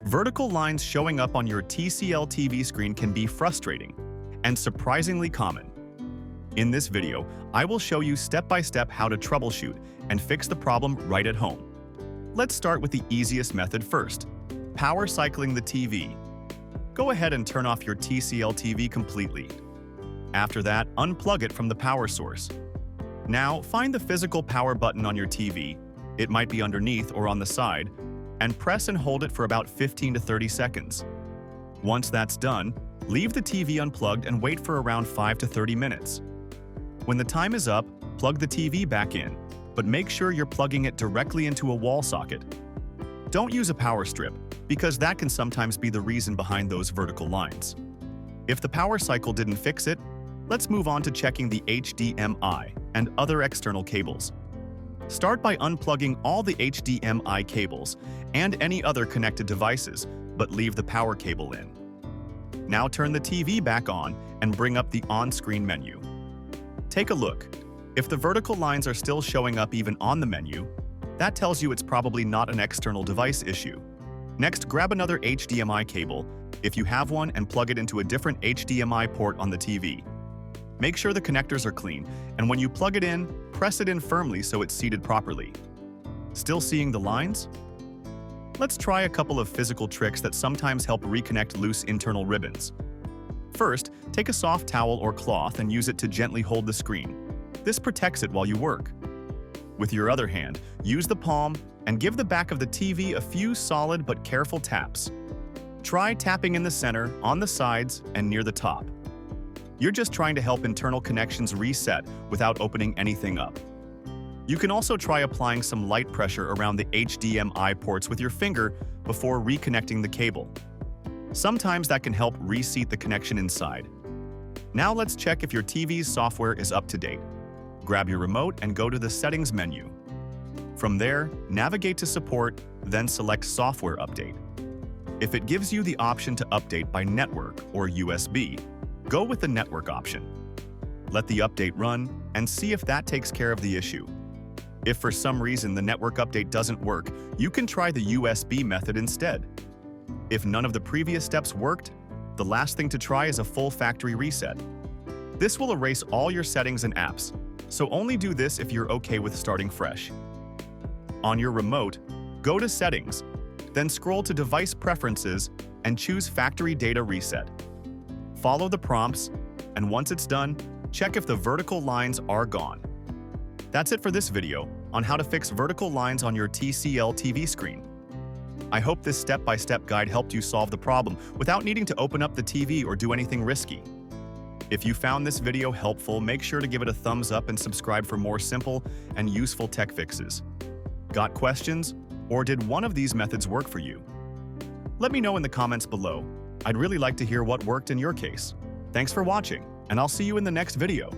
Vertical lines showing up on your TCL TV screen can be frustrating and surprisingly common. In this video, I will show you step-by-step how to troubleshoot and fix the problem right at home. Let's start with the easiest method first: power cycling the TV. Go ahead and turn off your TCL TV completely. After that, unplug it from the power source. Now, find the physical power button on your TV, it might be underneath or on the side, and press and hold it for about 15 to 30 seconds. Once that's done, leave the TV unplugged and wait for around 5 to 30 minutes. When the time is up, plug the TV back in, but make sure you're plugging it directly into a wall socket. Don't use a power strip, because that can sometimes be the reason behind those vertical lines. If the power cycle didn't fix it, let's move on to checking the HDMI and other external cables. Start by unplugging all the HDMI cables and any other connected devices, but leave the power cable in. Now turn the TV back on and bring up the on-screen menu. Take a look. If the vertical lines are still showing up even on the menu, that tells you it's probably not an external device issue. Next, grab another HDMI cable, if you have one, and plug it into a different HDMI port on the TV. Make sure the connectors are clean, and when you plug it in, press it in firmly so it's seated properly. Still seeing the lines? Let's try a couple of physical tricks that sometimes help reconnect loose internal ribbons. First, take a soft towel or cloth and use it to gently hold the screen. This protects it while you work. With your other hand, use the palm and give the back of the TV a few solid but careful taps. Try tapping in the center, on the sides, and near the top. You're just trying to help internal connections reset without opening anything up. You can also try applying some light pressure around the HDMI ports with your finger before reconnecting the cable. Sometimes that can help reseat the connection inside. Now let's check if your TV's software is up to date. Grab your remote and go to the Settings menu. From there, navigate to Support, then select Software Update. If it gives you the option to update by network or USB, go with the network option. Let the update run and see if that takes care of the issue. If for some reason the network update doesn't work, you can try the USB method instead. If none of the previous steps worked, the last thing to try is a full factory reset. This will erase all your settings and apps, so only do this if you're okay with starting fresh. On your remote, go to Settings, then scroll to Device Preferences and choose Factory Data Reset. Follow the prompts, and once it's done, check if the vertical lines are gone. That's it for this video on how to fix vertical lines on your TCL TV screen. I hope this step-by-step guide helped you solve the problem without needing to open up the TV or do anything risky. If you found this video helpful, make sure to give it a thumbs up and subscribe for more simple and useful tech fixes. Got questions? Or did one of these methods work for you? Let me know in the comments below. I'd really like to hear what worked in your case. Thanks for watching, and I'll see you in the next video.